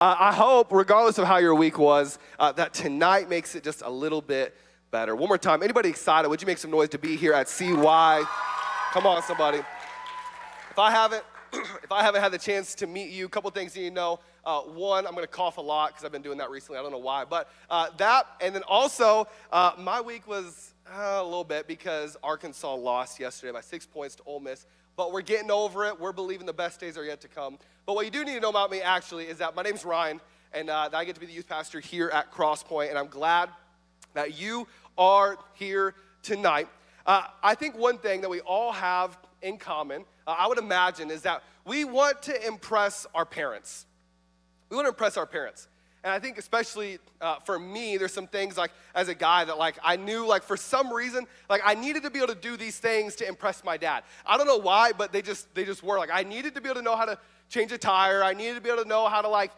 I hope, regardless of how your week was, that tonight makes it just a little bit better. One more time, anybody excited? Would you make some noise to be here at CY? Come on, somebody. If I haven't had the chance to meet you, a couple things you need to know. One, I'm going to cough a lot because I've been doing that recently. I don't know why, but that, and then also, my week was a little bit because Arkansas lost yesterday by 6 points to Ole Miss. But we're getting over it. We're believing the best days are yet to come. But what you do need to know about me, actually, is that my name's Ryan, and I get to be the youth pastor here at Crosspoint, and I'm glad that you are here tonight. I think one thing that we all have in common, I would imagine, is that we want to impress our parents. We want to impress our parents. And I think especially for me, there's some things like as a guy that like I knew like for some reason, like I needed to be able to do these things to impress my dad. I don't know why, but they just were. Like I needed to be able to know how to change a tire. I needed to be able to know how to like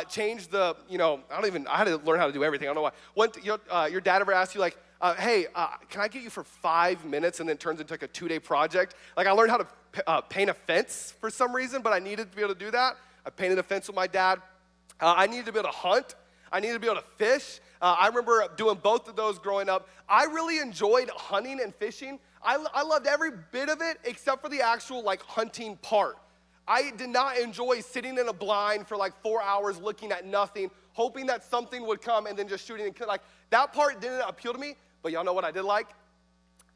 change the, I had to learn how to do everything. I don't know why. Your dad ever asked you like, hey, can I get you for 5 minutes and then it turns into like a 2-day project? Like I learned how to paint a fence for some reason, but I needed to be able to do that. I painted a fence with my dad. I needed to be able to hunt. I needed to be able to fish. I remember doing both of those growing up. I really enjoyed hunting and fishing. I loved every bit of it except for the actual like hunting part. I did not enjoy sitting in a blind for like 4 hours looking at nothing, hoping that something would come and then just shooting and kill. Like that part didn't appeal to me, but y'all know what I did like?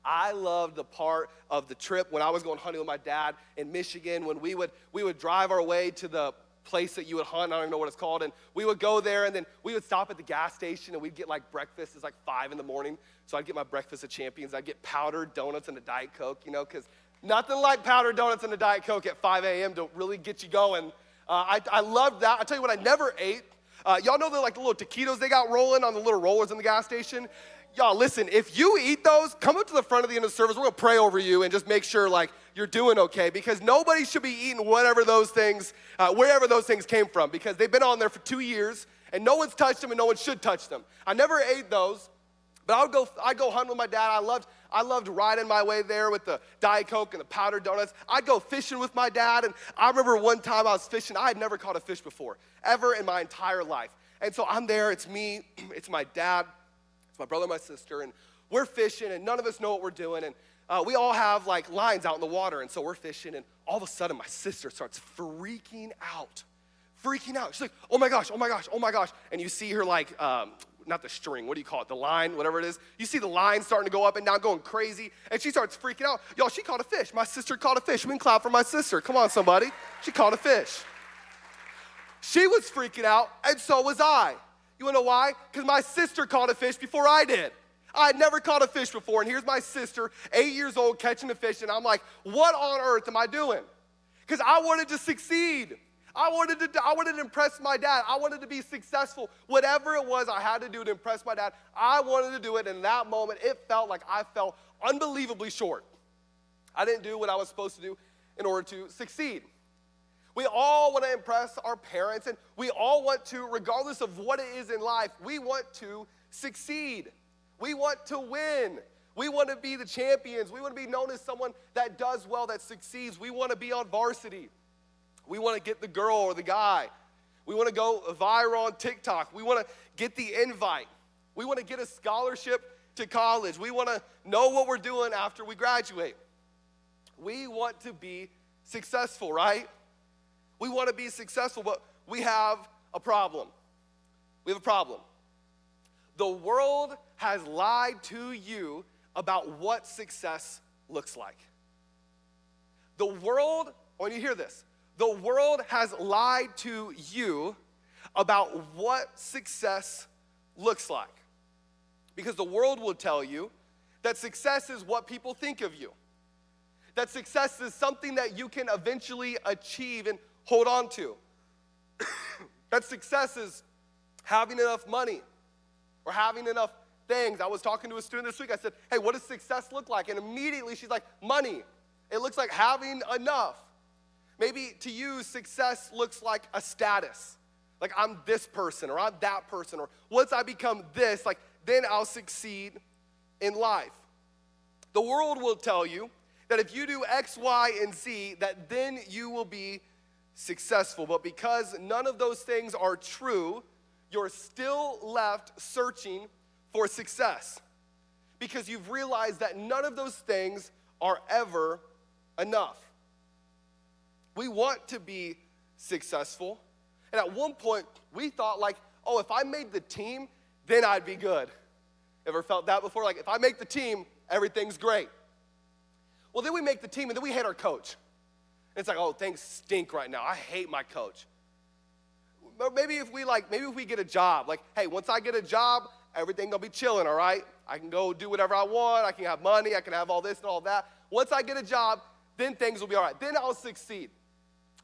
I loved the part of the trip when I was going hunting with my dad in Michigan when we would drive our way to the place that you would hunt, I don't even know what it's called, and we would go there and then we would stop at the gas station and we'd get like breakfast. It's like 5 a.m, so I'd get my breakfast of champions. I'd get powdered donuts and a Diet Coke, because nothing like powdered donuts and a Diet Coke at 5 a.m. to really get you going. I loved that. I'll tell you what I never ate. Y'all know the little taquitos they got rolling on the little rollers in the gas station? Y'all, listen, if you eat those, come up to the front of the end of the service. We're going to pray over you and just make sure, you're doing okay because nobody should be eating wherever those things came from because they've been on there for 2 years and no one's touched them and no one should touch them. I never ate those, but I'd go hunt with my dad. I loved riding my way there with the Diet Coke and the powdered donuts. I'd go fishing with my dad, and I remember one time I was fishing. I had never caught a fish before, ever in my entire life. And so I'm there. It's me. It's my dad. It's my brother and my sister, and we're fishing, and none of us know what we're doing, and we all have, lines out in the water, and so we're fishing, and all of a sudden, my sister starts freaking out. She's like, oh, my gosh, and you see her, not the string, what do you call it, the line, whatever it is. You see the line starting to go up and down, going crazy, and she starts freaking out. Y'all, she caught a fish. My sister caught a fish. We can clap for my sister. Come on, somebody. She caught a fish. She was freaking out, and so was I. You wanna know why? Because my sister caught a fish before I did. I had never caught a fish before, and here's my sister, 8 years old, catching a fish, and I'm like, what on earth am I doing? Because I wanted to succeed. I wanted to impress my dad. I wanted to be successful. Whatever it was I had to do to impress my dad, I wanted to do it. And in that moment, it felt like I fell unbelievably short. I didn't do what I was supposed to do in order to succeed. We all want to impress our parents, and we all want to, regardless of what it is in life, we want to succeed. We want to win. We want to be the champions. We want to be known as someone that does well, that succeeds. We want to be on varsity. We want to get the girl or the guy. We want to go viral on TikTok. We want to get the invite. We want to get a scholarship to college. We want to know what we're doing after we graduate. We want to be successful, right? We want to be successful, but we have a problem. We have a problem. The world has lied to you about what success looks like. The world, when you hear this, the world has lied to you about what success looks like. Because the world will tell you that success is what people think of you. That success is something that you can eventually achieve and hold on to. That success is having enough money or having enough things. I was talking to a student this week. I said, hey, what does success look like? And immediately she's like, money. It looks like having enough. Maybe to you, success looks like a status. Like I'm this person or I'm that person, or once I become this, then I'll succeed in life. The world will tell you that if you do X, Y, and Z, that then you will be successful. But because none of those things are true, you're still left searching for success. Because you've realized that none of those things are ever enough. We want to be successful. And at one point, we thought like, oh, if I made the team, then I'd be good. Ever felt that before? Like, if I make the team, everything's great. Well, then we make the team, and then we hate our coach. And it's like, oh, things stink right now. I hate my coach. But maybe if we get a job, like, hey, once I get a job, everything gonna be chilling, all right? I can go do whatever I want. I can have money. I can have all this and all that. Once I get a job, then things will be all right. Then I'll succeed.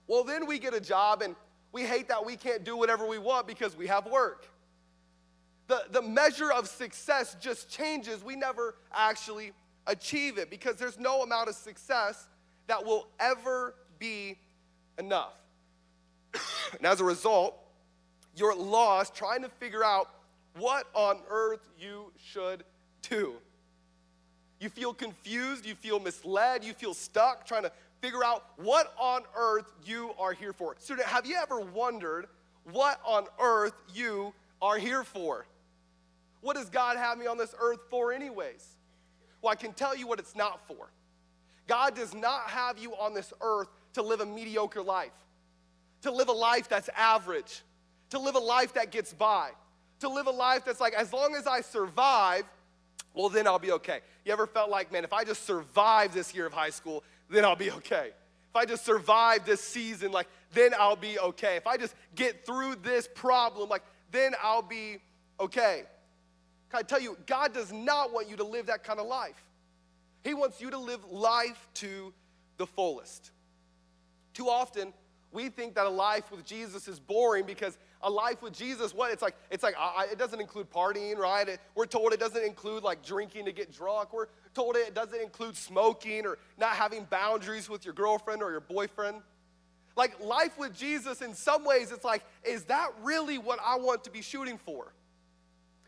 Well, then we get a job, and we hate that we can't do whatever we want because we have work. The measure of success just changes. We never actually achieve it because there's no amount of success that will ever be enough. And as a result, you're lost trying to figure out what on earth you should do. You feel confused, you feel misled, you feel stuck trying to figure out what on earth you are here for. Student, have you ever wondered what on earth you are here for? What does God have me on this earth for anyways? Well, I can tell you what it's not for. God does not have you on this earth to live a mediocre life, to live a life that's average, to live a life that gets by, to live a life that's like, as long as I survive, well, then I'll be okay. You ever felt like, man, if I just survive this year of high school, then I'll be okay. If I just survive this season, like, then I'll be okay. If I just get through this problem, like, then I'll be okay. Can I tell you, God does not want you to live that kind of life. He wants you to live life to the fullest. Too often, we think that a life with Jesus is boring because a life with Jesus, it doesn't include partying, right? We're told it doesn't include like drinking to get drunk. We're told it doesn't include smoking or not having boundaries with your girlfriend or your boyfriend. Like life with Jesus, in some ways, it's like, is that really what I want to be shooting for?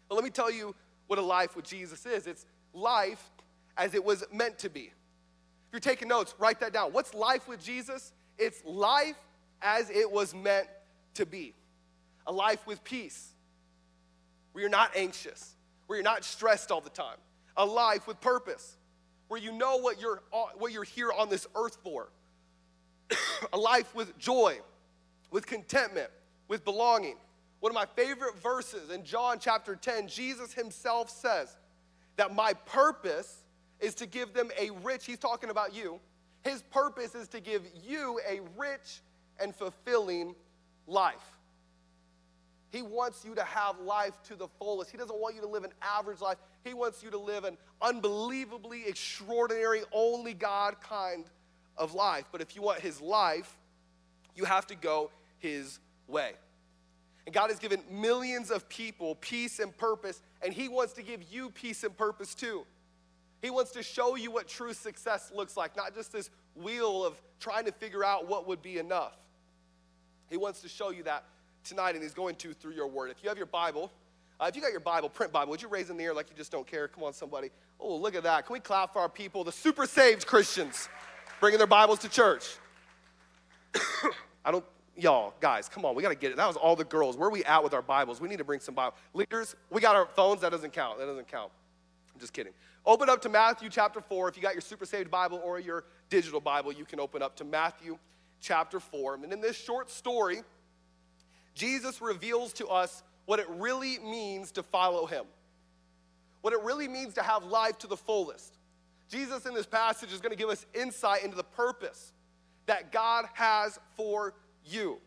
Well, let me tell you what a life with Jesus is. It's life as it was meant to be. If you're taking notes, write that down. What's life with Jesus? It's life as it was meant to be. A life with peace, where you're not anxious, where you're not stressed all the time. A life with purpose, where you know what you're here on this earth for. A life with joy, with contentment, with belonging. One of my favorite verses in John chapter 10, Jesus himself says that my purpose is to give them he's talking about you. His purpose is to give you a rich and fulfilling life. He wants you to have life to the fullest. He doesn't want you to live an average life. He wants you to live an unbelievably extraordinary, only God kind of life. But if you want his life, you have to go his way. And God has given millions of people peace and purpose, and he wants to give you peace and purpose too. He wants to show you what true success looks like, not just this wheel of trying to figure out what would be enough. He wants to show you that tonight, and he's going to through your word. If you have your Bible, if you got your Bible, print Bible, would you raise in the air like you just don't care? Come on, somebody. Oh, look at that. Can we clap for our people, the super saved Christians, bringing their Bibles to church? Y'all, guys, come on, we got to get it. That was all the girls. Where are we at with our Bibles? We need to bring some Bible. Leaders, we got our phones. That doesn't count. I'm just kidding. Open up to Matthew chapter 4. If you got your super saved Bible or your digital Bible, you can open up to Matthew chapter 4. And in this short story, Jesus reveals to us what it really means to follow him, what it really means to have life to the fullest. Jesus in this passage is going to give us insight into the purpose that God has for you.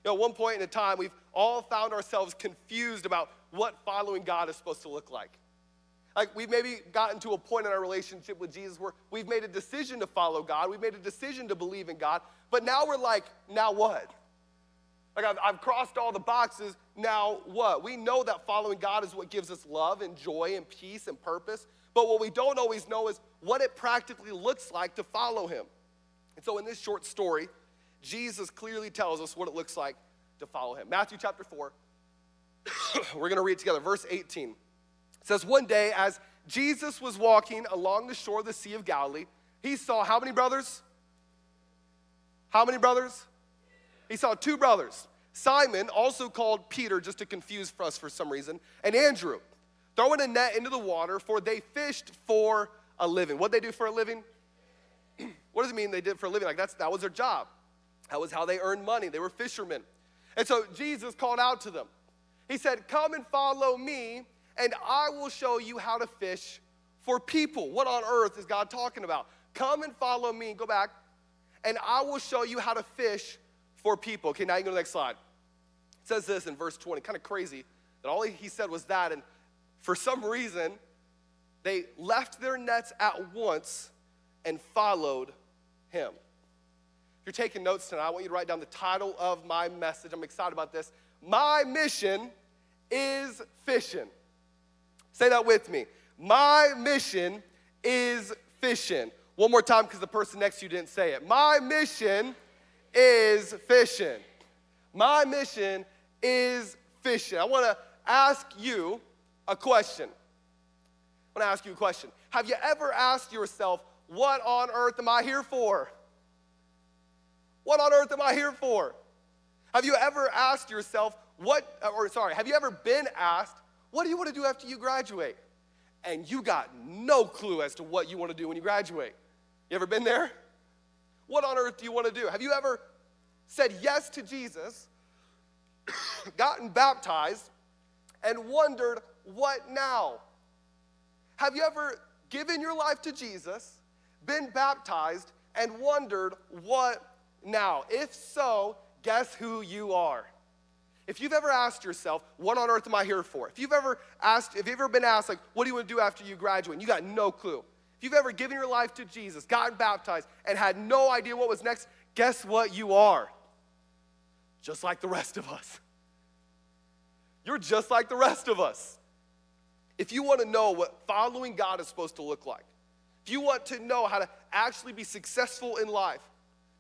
At one point in time, we've all found ourselves confused about what following God is supposed to look like. Like we've maybe gotten to a point in our relationship with Jesus where we've made a decision to follow God, we've made a decision to believe in God, but now we're like, now what? Like I've crossed all the boxes, now what? We know that following God is what gives us love and joy and peace and purpose, but what we don't always know is what it practically looks like to follow him. And so in this short story, Jesus clearly tells us what it looks like to follow him. Matthew chapter 4, we're going to read together, verse 18. It says, one day as Jesus was walking along the shore of the Sea of Galilee, he saw how many brothers? How many brothers? he saw two brothers, Simon, also called Peter, just to confuse us for some reason, and Andrew, throwing a net into the water, for they fished for a living. What'd they do for a living? What does it mean they did for a living? Like that was their job. That was how they earned money. They were fishermen. And so Jesus called out to them. He said, come and follow me, and I will show you how to fish for people. What on earth is God talking about? Come and follow me. Go back. And I will show you how to fish for people. Okay, now you can go to the next slide. It says this in verse 20, kind of crazy, that all he said was that, and for some reason, they left their nets at once and followed him. If you're taking notes tonight, I want you to write down the title of my message. I'm excited about this. My mission is fishing. Say that with me. My mission is fishing. One more time, because the person next to you didn't say it. My mission is fishing. My mission is fishing. I want to ask you a question. Have you ever asked yourself, what on earth am I here for? What on earth am I here for? Have you ever asked yourself, have you ever been asked, what do you want to do after you graduate? And you got no clue as to what you want to do when you graduate. You ever been there? What on earth do you want to do? Have you ever said yes to Jesus, gotten baptized, and wondered, what now? Have you ever given your life to Jesus, been baptized, and wondered, what now? If so, guess who you are? If you've ever asked yourself, what on earth am I here for? If you've ever been asked, like, what do you want to do after you graduate? And you got no clue. If you've ever given your life to Jesus, gotten baptized, and had no idea what was next, guess what you are? Just like the rest of us. You're just like the rest of us. If you want to know what following God is supposed to look like, if you want to know how to actually be successful in life,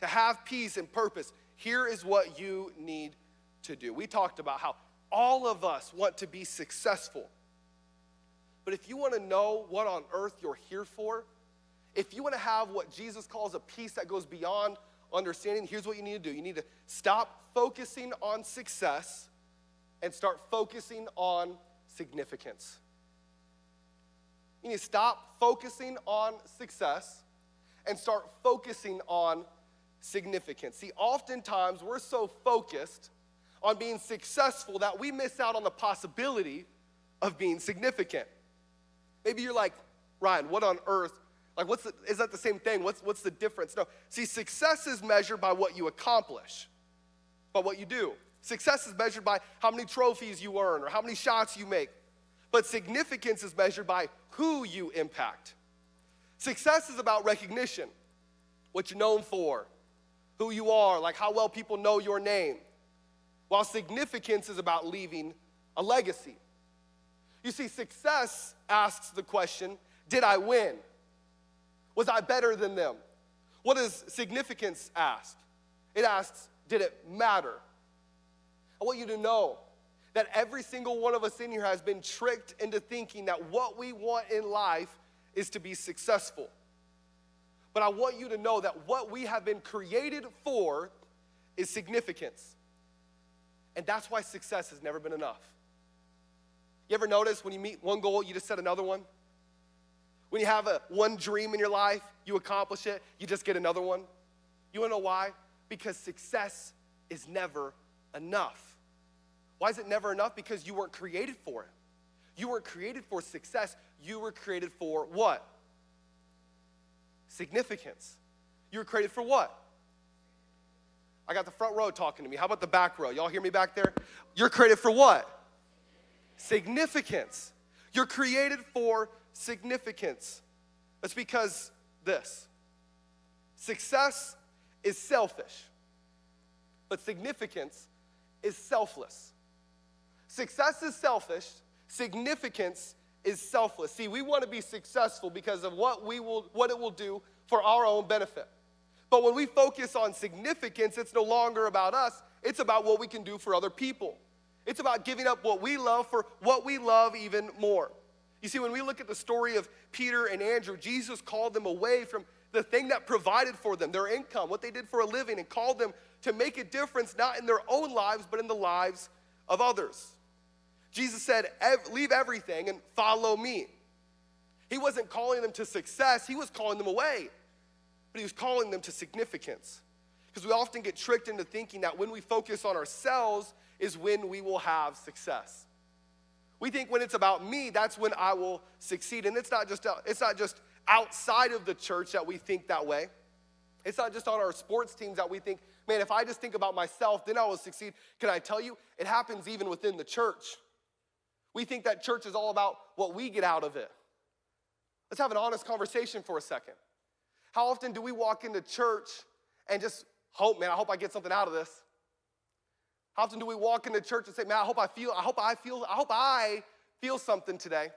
to have peace and purpose, here is what you need to do. We talked about how all of us want to be successful. But if you want to know what on earth you're here for, if you want to have what Jesus calls a peace that goes beyond understanding, here's what you need to do. You need to stop focusing on success and start focusing on significance. You need to stop focusing on success and start focusing on significance. See, oftentimes we're so focused on being successful that we miss out on the possibility of being significant. Maybe you're like, Ryan, what on earth? Like, is that the same thing? What's the difference? No, see, success is measured by what you accomplish, by what you do. Success is measured by how many trophies you earn or how many shots you make. But significance is measured by who you impact. Success is about recognition, what you're known for, who you are, like how well people know your name. While significance is about leaving a legacy. You see, success asks the question, did I win? Was I better than them? What does significance ask? It asks, did it matter? I want you to know that every single one of us in here has been tricked into thinking that what we want in life is to be successful. But I want you to know that what we have been created for is significance. And that's why success has never been enough. You ever notice when you meet one goal, you just set another one? When you have one dream in your life, you accomplish it, you just get another one. You wanna know why? Because success is never enough. Why is it never enough? Because you weren't created for it. You weren't created for success. You were created for what? Significance. You were created for what? I got the front row talking to me. How about the back row? Y'all hear me back there? You're created for what? Significance. You're created for significance. That's because this. Success is selfish, but significance is selfless. Success is selfish, significance is selfless. See, we want to be successful because of what it will do for our own benefit. But when we focus on significance, it's no longer about us, it's about what we can do for other people. It's about giving up what we love for what we love even more. You see, when we look at the story of Peter and Andrew, Jesus called them away from the thing that provided for them, their income, what they did for a living, and called them to make a difference not in their own lives, but in the lives of others. Jesus said, leave everything and follow me. He wasn't calling them to success, he was calling them away. But he was calling them to significance. Because we often get tricked into thinking that when we focus on ourselves is when we will have success. We think when it's about me, that's when I will succeed. And it's not just outside of the church that we think that way. It's not just on our sports teams that we think, man, if I just think about myself, then I will succeed. Can I tell you, it happens even within the church. We think that church is all about what we get out of it. Let's have an honest conversation for a second. How often do we walk into church and just hope, man, I hope I get something out of this? How often do we walk into church and say, man, I hope I feel something today?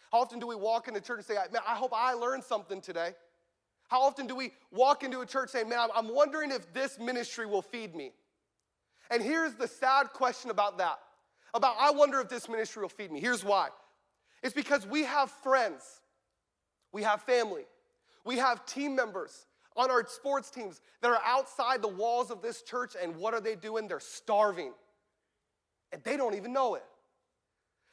How often do we walk into church and say, man, I hope I learn something today? How often do we walk into a church saying, man, I'm wondering if this ministry will feed me? And here's the sad question about that. I wonder if this ministry will feed me. Here's why. It's because we have friends. We have family. We have team members on our sports teams that are outside the walls of this church, and what are they doing? They're starving. And they don't even know it.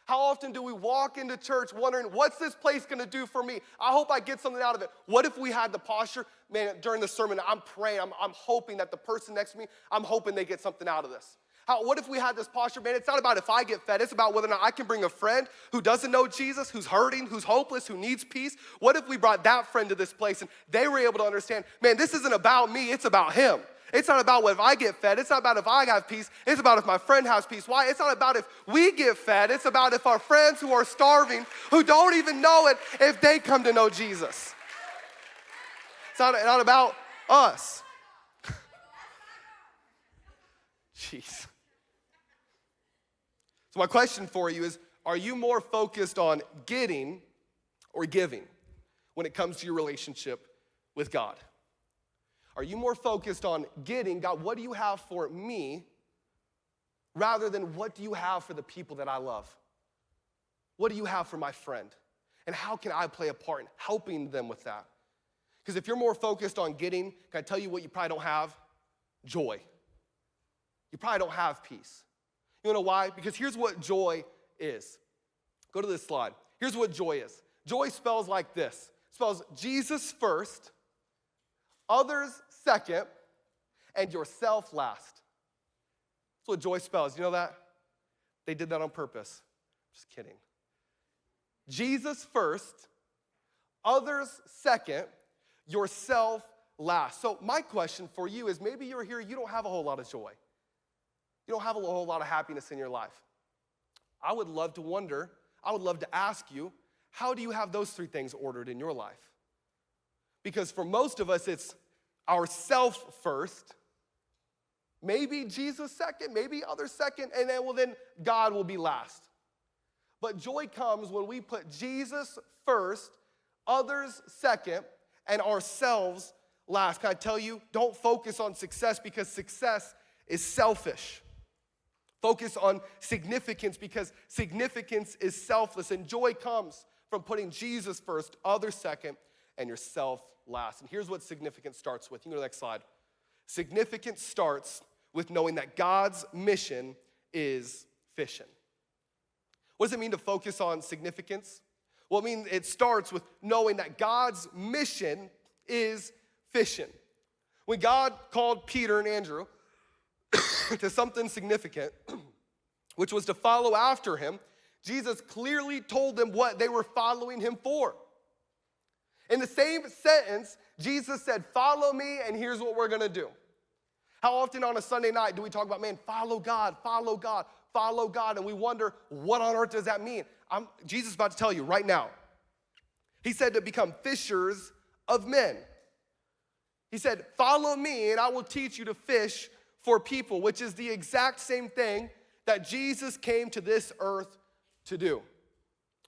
How often do we walk into church wondering, what's this place going to do for me? I hope I get something out of it. What if we had the posture, man, during the sermon, I'm praying, I'm hoping that the person next to me, I'm hoping they get something out of this. What if we had this posture, man, it's not about if I get fed, it's about whether or not I can bring a friend who doesn't know Jesus, who's hurting, who's hopeless, who needs peace. What if we brought that friend to this place and they were able to understand, man, this isn't about me, it's about him. It's not about what if I get fed. It's not about if I have peace. It's about if my friend has peace. Why? It's not about if we get fed. It's about if our friends who are starving, who don't even know it, if they come to know Jesus. It's not about us. Jeez. So my question for you is, are you more focused on getting or giving when it comes to your relationship with God? Are you more focused on getting, God, what do you have for me, rather than what do you have for the people that I love? What do you have for my friend? And how can I play a part in helping them with that? Because if you're more focused on getting, can I tell you what you probably don't have? Joy. You probably don't have peace. You know why? Because here's what joy is. Go to this slide. Here's what joy is. Joy spells like this. It spells Jesus first, others second, and yourself last. That's what joy spells. You know that? They did that on purpose. Just kidding. Jesus first, others second, yourself last. So my question for you is, maybe you're here, you don't have a whole lot of joy. You don't have a whole lot of happiness in your life. I would love to ask you, how do you have those three things ordered in your life? Because for most of us, it's ourself first, maybe Jesus second, maybe others second, and then God will be last. But joy comes when we put Jesus first, others second, and ourselves last. Can I tell you, don't focus on success because success is selfish. Focus on significance because significance is selfless. And joy comes from putting Jesus first, others second, and yourself last. And here's what significance starts with. You can go to the next slide. Significance starts with knowing that God's mission is fishing. What does it mean to focus on significance? Well, it starts with knowing that God's mission is fishing. When God called Peter and Andrew to something significant, which was to follow after him, Jesus clearly told them what they were following him for. In the same sentence, Jesus said, follow me, and here's what we're gonna do. How often on a Sunday night do we talk about, man, follow God, follow God, follow God, and we wonder, what on earth does that mean? Jesus is about to tell you right now. He said to become fishers of men. He said, follow me, and I will teach you to fish for people, which is the exact same thing that Jesus came to this earth to do.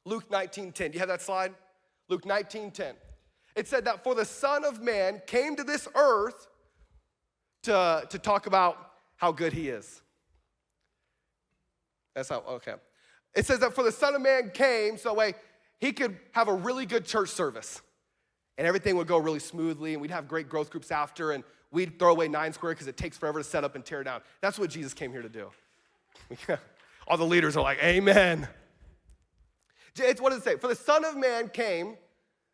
Luke 19:10. Do you have that slide? Luke 19:10. It said that for the Son of Man came to this earth to talk about how good he is. Okay. It says that for the Son of Man came so he could have a really good church service. and everything would go really smoothly, and we'd have great growth groups after, and we'd throw away 9 square because it takes forever to set up and tear down. That's what Jesus came here to do. All the leaders are like, amen. What does it say? For the Son of Man came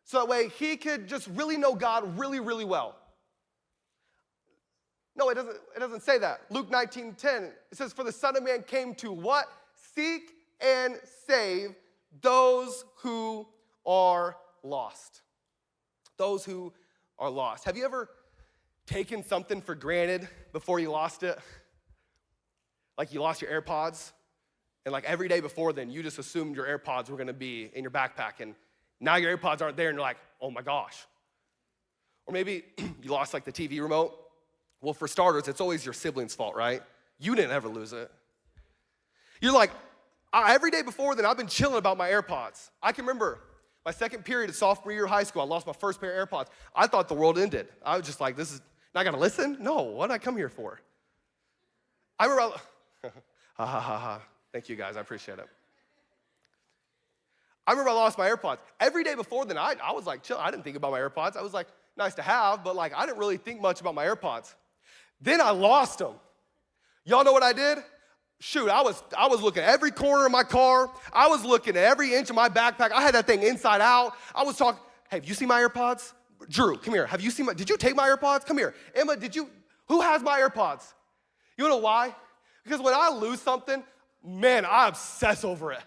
so that way he could just really know God really, really well. No, it doesn't say that. Luke 19:10, it says, for the Son of Man came to what? Seek and save those who are lost. Those who are lost. Have you ever taken something for granted before you lost it? Like you lost your AirPods, and like every day before then, you just assumed your AirPods were gonna be in your backpack, and now your AirPods aren't there, and you're like, oh my gosh. Or maybe you lost like the TV remote. Well, for starters, it's always your sibling's fault, right? You didn't ever lose it. You're like, every day before then, I've been chilling about my AirPods. I can remember my second period of sophomore year of high school, I lost my first pair of AirPods. I thought the world ended. I was just like, not gonna listen? No, what did I come here for? I remember, Thank you guys, I appreciate it. I remember I lost my AirPods. Every day before then, I was like, chill, I didn't think about my AirPods. I was like, nice to have, but like, I didn't really think much about my AirPods. Then I lost them. Y'all know what I did? Shoot, I was looking at every corner of my car. I was looking at every inch of my backpack. I had that thing inside out. I was talking, hey, have you seen my AirPods? Drew, come here. Did you take my AirPods? Come here. Emma, who has my AirPods? You know why? Because when I lose something, man, I obsess over it.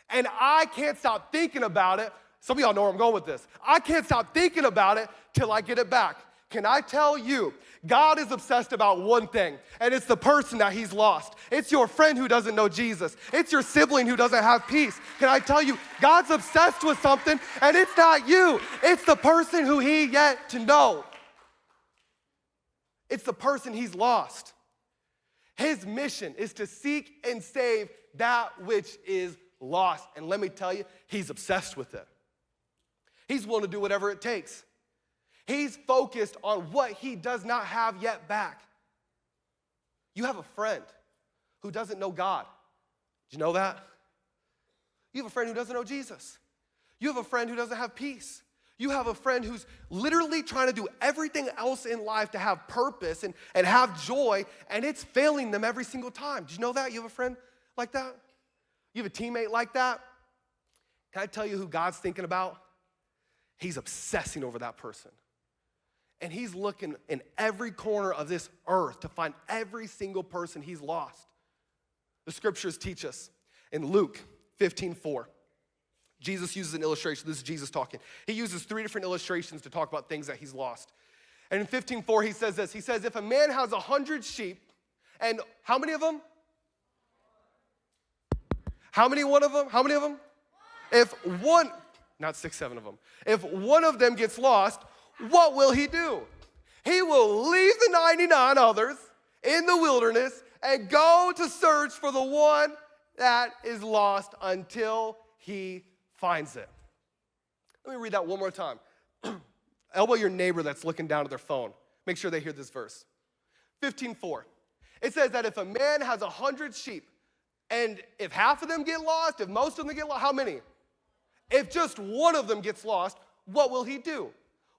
And I can't stop thinking about it. Some of y'all know where I'm going with this. I can't stop thinking about it till I get it back. Can I tell you, God is obsessed about one thing, and it's the person that he's lost. It's your friend who doesn't know Jesus. It's your sibling who doesn't have peace. Can I tell you, God's obsessed with something, and it's not you. It's the person who he yet to know. It's the person he's lost. His mission is to seek and save that which is lost. And let me tell you, he's obsessed with it. He's willing to do whatever it takes. He's focused on what he does not have yet back. You have a friend who doesn't know God. Did you know that? You have a friend who doesn't know Jesus. You have a friend who doesn't have peace. You have a friend who's literally trying to do everything else in life to have purpose and have joy, and it's failing them every single time. Did you know that? You have a friend like that? You have a teammate like that? Can I tell you who God's thinking about? He's obsessing over that person. And he's looking in every corner of this earth to find every single person he's lost. The scriptures teach us in Luke 15:4. Jesus uses an illustration. This is Jesus talking. He uses 3 different illustrations to talk about things that he's lost. And in 15:4, he says this. He says, if a man has 100 sheep, and how many of them? How many of them? If one, not 6, 7 of them. If one of them gets lost, what will he do? He will leave the 99 others in the wilderness and go to search for the one that is lost until he finds it. Let me read that one more time. Elbow your neighbor that's looking down at their phone. Make sure they hear this verse. 15:4. It says that if a man has 100 sheep, and if half of them get lost, if most of them get lost, how many? If just one of them gets lost, what will he do?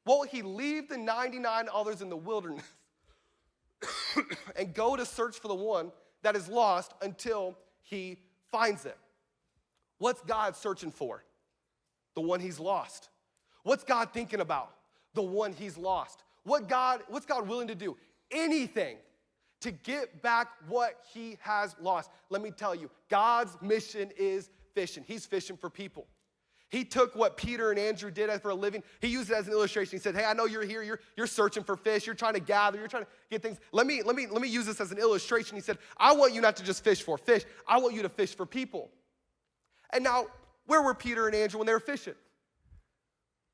Will he leave the 99 others in the wilderness and go to search for the one that is lost until he finds it? What's God searching for? The one he's lost. What's God thinking about? The one he's lost. What's God willing to do? Anything to get back what he has lost. Let me tell you, God's mission is fishing. He's fishing for people. He took what Peter and Andrew did for a living. He used it as an illustration. He said, hey, I know you're here. You're searching for fish. You're trying to gather. You're trying to get things. Let me use this as an illustration. He said, I want you not to just fish for fish. I want you to fish for people. And now, where were Peter and Andrew when they were fishing?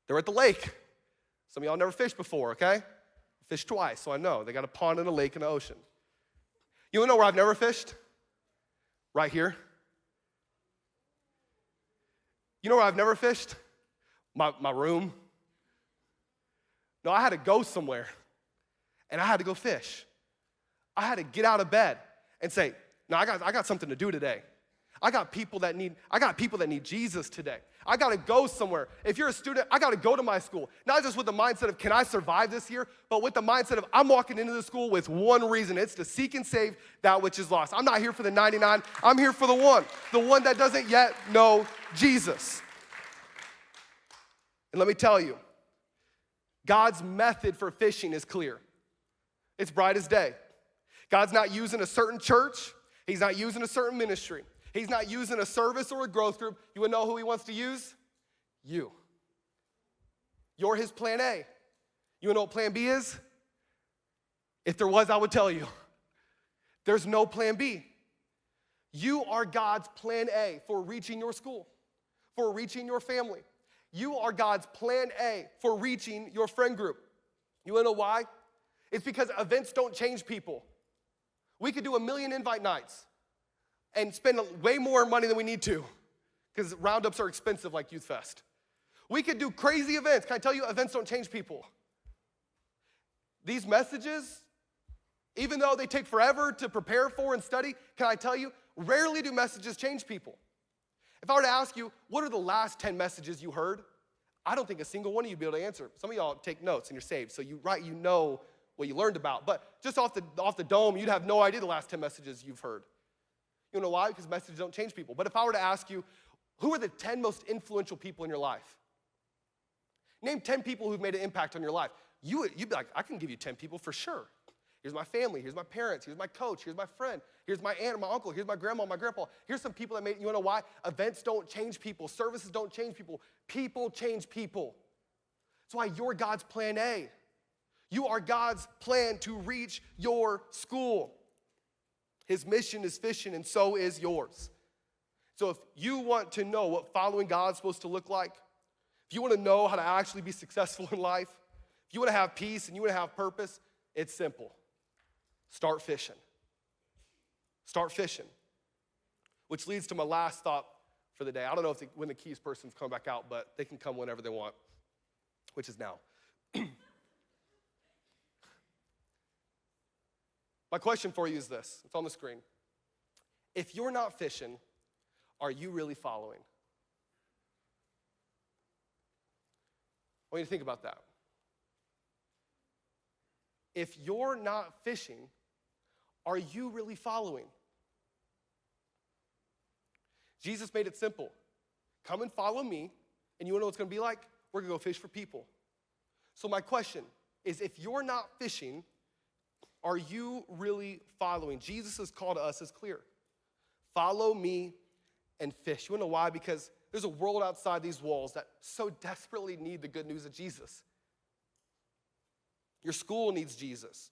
They were at the lake. Some of y'all never fished before, okay? Fished twice, so I know. They got a pond and a lake and an ocean. You wanna know where I've never fished? Right here. You know where I've never fished? My room. No, I had to go somewhere, and I had to go fish. I had to get out of bed and say, no, I got something to do today. I got people that need Jesus today. I got to go somewhere. If you're a student, I got to go to my school. Not just with the mindset of, can I survive this year? But with the mindset of, I'm walking into the school with one reason. It's to seek and save that which is lost. I'm not here for the 99. I'm here for the one that doesn't yet know Jesus. And let me tell you, God's method for fishing is clear. It's bright as day. God's not using a certain church. He's not using a certain ministry. He's not using a service or a growth group. You want to know who he wants to use? You. You're his plan A. You want to know what plan B is? If there was, I would tell you. There's no plan B. You are God's plan A for reaching your school, for reaching your family. You are God's plan A for reaching your friend group. You want to know why? It's because events don't change people. We could do 1 million invite nights and spend way more money than we need to because roundups are expensive like Youth Fest. We could do crazy events. Can I tell you, events don't change people. These messages, even though they take forever to prepare for and study, can I tell you, rarely do messages change people. If I were to ask you, what are the last 10 messages you heard? I don't think a single one of you would be able to answer. Some of y'all take notes and you're saved, so you know what you learned about. But just off the dome, you'd have no idea the last 10 messages you've heard. You know why? Because messages don't change people. But if I were to ask you, who are the 10 most influential people in your life? Name 10 people who've made an impact on your life. You'd be like, I can give you 10 people for sure. Here's my family, here's my parents, here's my coach, here's my friend, here's my aunt and my uncle, here's my grandma, my grandpa. Here's some people that made, you know why? Events don't change people. Services don't change people. People change people. That's why you're God's plan A. You are God's plan to reach your school. His mission is fishing, and so is yours. So if you want to know what following God's supposed to look like, if you want to know how to actually be successful in life, if you want to have peace and you want to have purpose, it's simple. Start fishing. Start fishing. Which leads to my last thought for the day. I don't know when the keys person's come back out, but they can come whenever they want, which is now. My question for you is this. It's on the screen. If you're not fishing, are you really following? I want you to think about that. If you're not fishing, are you really following? Jesus made it simple. Come and follow me, and you want to know what it's going to be like? We're going to go fish for people. So my question is, if you're not fishing, are you really following? Jesus' call to us is clear. Follow me and fish. You want to know why? Because there's a world outside these walls that so desperately need the good news of Jesus. Your school needs Jesus.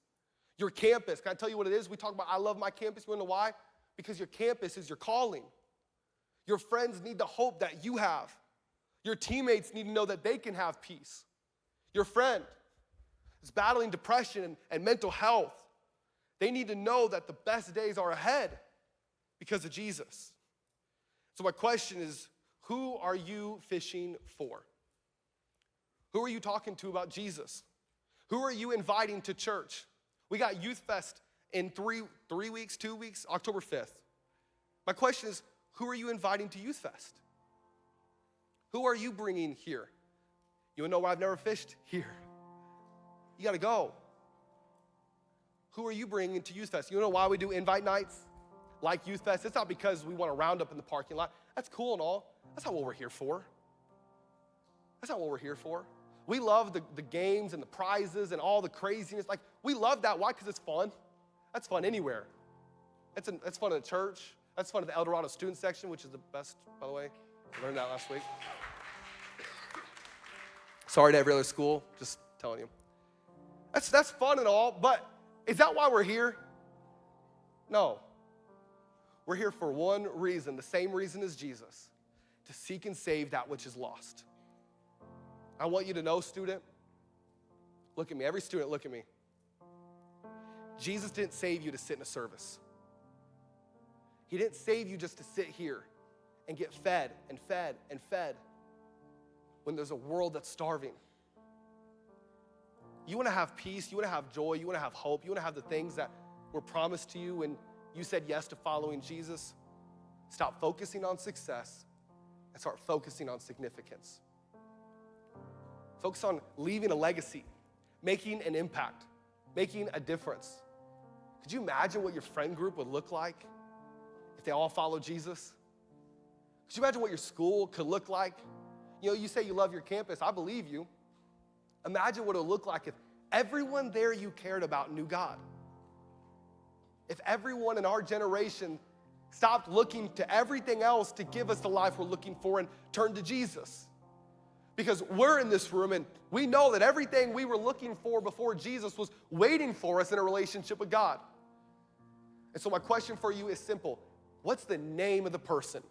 Your campus, can I tell you what it is? We talk about, I love my campus. You want to know why? Because your campus is your calling. Your friends need the hope that you have. Your teammates need to know that they can have peace. Your friend is battling depression and mental health. They need to know that the best days are ahead because of Jesus. So my question is, who are you fishing for? Who are you talking to about Jesus? Who are you inviting to church? We got Youth Fest in 3 weeks, 2 weeks, October 5th. My question is, who are you inviting to Youth Fest? Who are you bringing here? You wanna know why I've never fished? Here. You gotta go. Who are you bringing to Youth Fest? You know why we do invite nights like Youth Fest? It's not because we want to round up in the parking lot. That's cool and all. That's not what we're here for. That's not what we're here for. We love the games and the prizes and all the craziness. Like, we love that. Why? Because it's fun. That's fun anywhere. That's fun at church. That's fun at the El Dorado student section, which is the best, by the way. I learned that last week. Sorry to every other school, just telling you. That's fun and all, but is that why we're here? No. We're here for one reason, the same reason as Jesus, to seek and save that which is lost. I want you to know, student, look at me. Every student, look at me. Jesus didn't save you to sit in a service. He didn't save you just to sit here and get fed and fed and fed when there's a world that's starving. You want to have peace, you want to have joy, you want to have hope, you want to have the things that were promised to you when you said yes to following Jesus. Stop focusing on success and start focusing on significance. Focus on leaving a legacy, making an impact, making a difference. Could you imagine what your friend group would look like if they all followed Jesus? Could you imagine what your school could look like? You know, you say you love your campus. I believe you. Imagine what it would look like if everyone there you cared about knew God. If everyone in our generation stopped looking to everything else to give us the life we're looking for and turned to Jesus. Because we're in this room and we know that everything we were looking for before Jesus was waiting for us in a relationship with God. And so my question for you is simple. What's the name of the person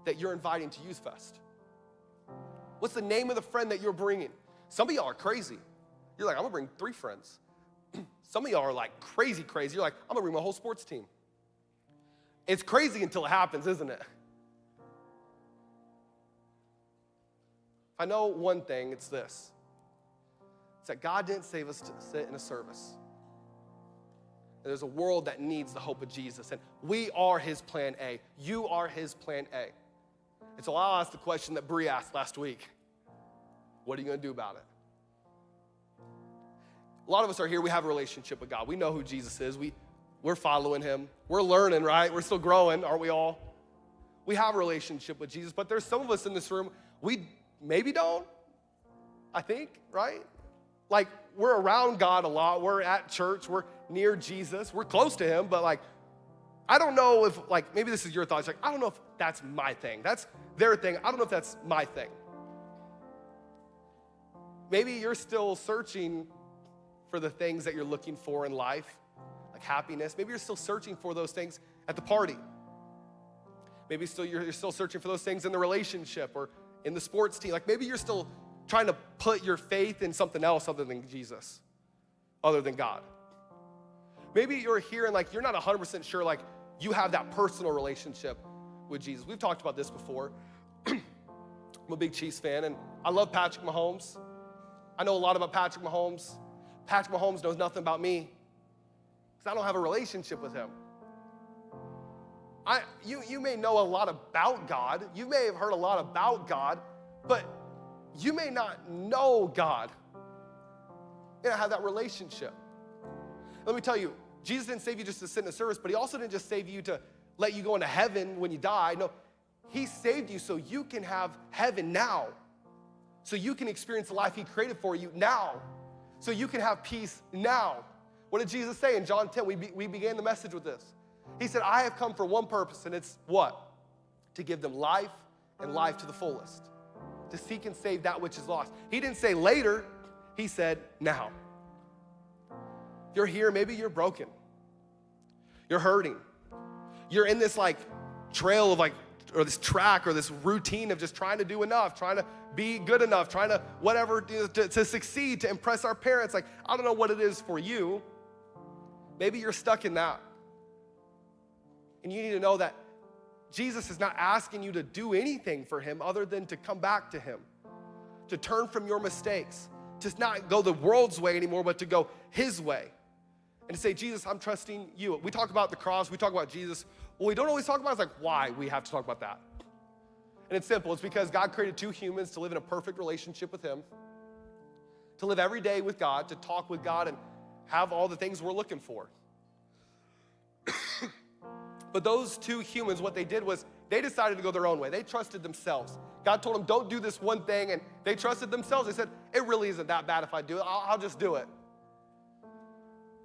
that you're inviting to Youth Fest? What's the name of the friend that you're bringing? Some of y'all are crazy. You're like, I'm gonna bring 3 friends. Some of y'all are like crazy. You're like, I'm gonna bring my whole sports team. It's crazy until it happens, isn't it? If I know one thing, it's this. It's that God didn't save us to sit in a service. And there's a world that needs the hope of Jesus, and we are his plan A. You are his plan A. And so I'll ask the question that Bree asked last week. What are you gonna do about it? A lot of us are here, we have a relationship with God. We know who Jesus is. We're following him. We're learning, right? We're still growing, aren't we all? We have a relationship with Jesus, but there's some of us in this room, we maybe don't, I think, right? Like, we're around God a lot. We're at church. We're near Jesus. We're close to him, but like, I don't know if, like, maybe this is your thoughts. Like, I don't know if that's my thing. That's their thing. I don't know if that's my thing. Maybe you're still searching for the things that you're looking for in life, like happiness. Maybe you're still searching for those things at the party. Maybe you're still searching for those things in the relationship or in the sports team. Like maybe you're still trying to put your faith in something else other than Jesus, other than God. Maybe you're here and like you're not 100% sure like you have that personal relationship with Jesus. We've talked about this before. I'm a big Chiefs fan and I love Patrick Mahomes. I know a lot about Patrick Mahomes. Patrick Mahomes knows nothing about me because I don't have a relationship with him. You may know a lot about God. You may have heard a lot about God, but you may not know God. You don't have that relationship. Let me tell you, Jesus didn't save you just to sit in a service, but he also didn't just save you to let you go into heaven when you die. No, he saved you so you can have heaven now. So you can experience the life he created for you now. So you can have peace now. What did Jesus say in John 10? We began the message with this. He said, I have come for one purpose, and it's what? To give them life and life to the fullest. To seek and save that which is lost. He didn't say later. He said now. If you're here, maybe you're broken. You're hurting. You're in this like trail of like, or this track or this routine of just trying to do enough, trying to be good enough, trying to whatever, to succeed, to impress our parents. Like, I don't know what it is for you. Maybe you're stuck in that. And you need to know that Jesus is not asking you to do anything for him other than to come back to him, to turn from your mistakes, to not go the world's way anymore, but to go his way. And to say, Jesus, I'm trusting you. We talk about the cross, we talk about Jesus. What we don't always talk about is like why we have to talk about that. And it's simple. It's because God created 2 humans to live in a perfect relationship with him, to live every day with God, to talk with God and have all the things we're looking for. But those 2 humans, what they did was they decided to go their own way. They trusted themselves. God told them, don't do this one thing, and they trusted themselves. They said, it really isn't that bad if I do it. I'll just do it.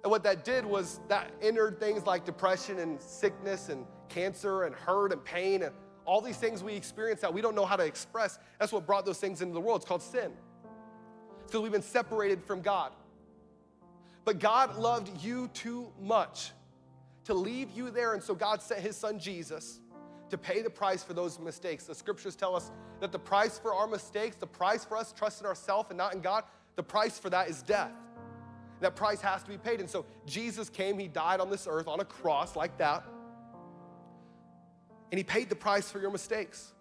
And what that did was that entered things like depression and sickness and cancer and hurt and pain and all these things we experience that we don't know how to express. That's what brought those things into the world. It's called sin. So we've been separated from God. But God loved you too much to leave you there, and so God sent his son Jesus to pay the price for those mistakes. The scriptures tell us that the price for our mistakes, the price for us trusting ourselves and not in God, the price for that is death. That price has to be paid. And so Jesus came, he died on this earth on a cross like that, and he paid the price for your mistakes.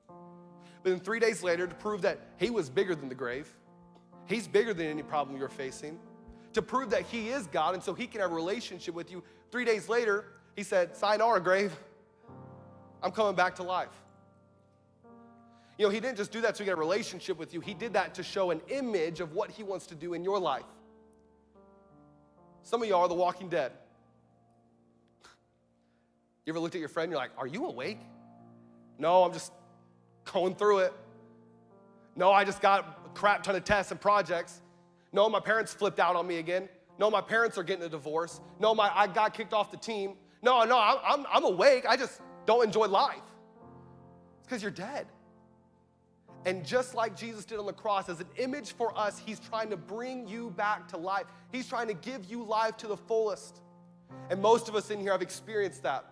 But then 3 days later, to prove that he was bigger than the grave, he's bigger than any problem you're facing, to prove that he is God and so he can have a relationship with you, 3 days later, he said, sayonara, grave. I'm coming back to life. You know, he didn't just do that to get a relationship with you. He did that to show an image of what he wants to do in your life. Some of y'all are the walking dead. You ever looked at your friend and you're like, are you awake? No, I'm just going through it. No, I just got a crap ton of tests and projects. No, my parents flipped out on me again. No, my parents are getting a divorce. No, I got kicked off the team. No, I'm awake. I just don't enjoy life. It's because you're dead. And just like Jesus did on the cross, as an image for us, he's trying to bring you back to life. He's trying to give you life to the fullest. And most of us in here have experienced that.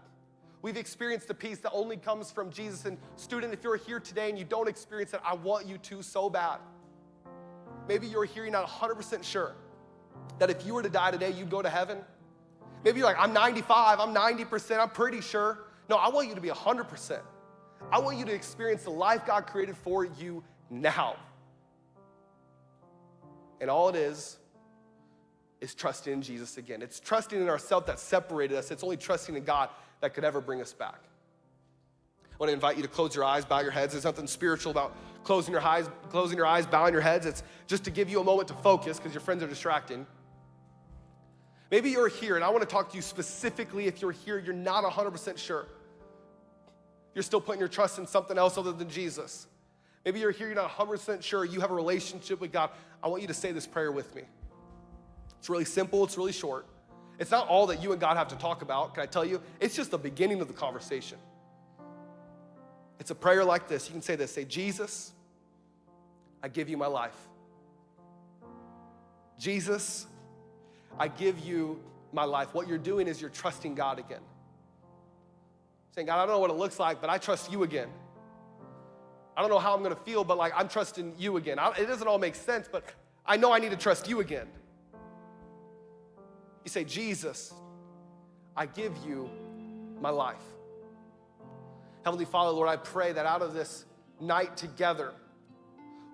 We've experienced the peace that only comes from Jesus. And student, if you're here today and you don't experience it, I want you to so bad. Maybe you're here, you're not 100% sure that if you were to die today, you'd go to heaven. Maybe you're like, I'm 95, I'm 90%, I'm pretty sure. No, I want you to be 100%. I want you to experience the life God created for you now. And all it is trusting in Jesus again. It's trusting in ourselves that separated us. It's only trusting in God that could ever bring us back. I want to invite you to close your eyes, bow your heads. There's nothing spiritual about closing your eyes, bowing your heads. It's just to give you a moment to focus because your friends are distracting. Maybe you're here, and I want to talk to you specifically if you're here, you're not 100% sure. You're still putting your trust in something else other than Jesus. Maybe you're here, you're not 100% sure you have a relationship with God. I want you to say this prayer with me. It's really simple, it's really short. It's not all that you and God have to talk about, can I tell you? It's just the beginning of the conversation. It's a prayer like this. You can say this, say, Jesus, I give you my life. Jesus, I give you my life. What you're doing is you're trusting God again. Saying, God, I don't know what it looks like, but I trust you again. I don't know how I'm gonna feel, but like I'm trusting you again. It doesn't all make sense, but I know I need to trust you again. You say, Jesus, I give you my life. Heavenly Father, Lord, I pray that out of this night together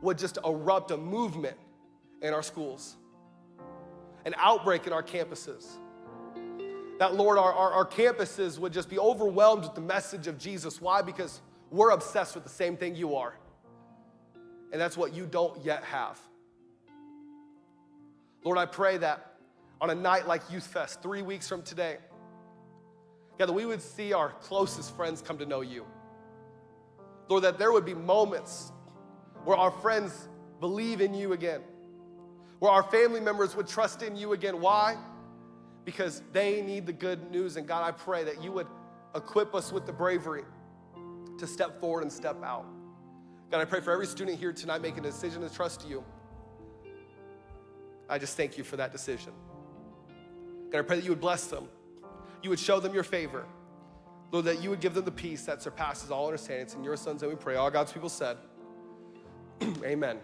would just erupt a movement in our schools, an outbreak in our campuses. That, Lord, our campuses would just be overwhelmed with the message of Jesus. Why? Because we're obsessed with the same thing you are. And that's what you don't yet have. Lord, I pray that on a night like Youth Fest, 3 weeks from today, God, that we would see our closest friends come to know you. Lord, that there would be moments where our friends believe in you again, where our family members would trust in you again. Why? Because they need the good news. And God, I pray that you would equip us with the bravery to step forward and step out. God, I pray for every student here tonight making a decision to trust you. I just thank you for that decision. God, I pray that you would bless them. You would show them your favor. Lord, that you would give them the peace that surpasses all understanding. It's in your son's name we pray. All God's people said, amen.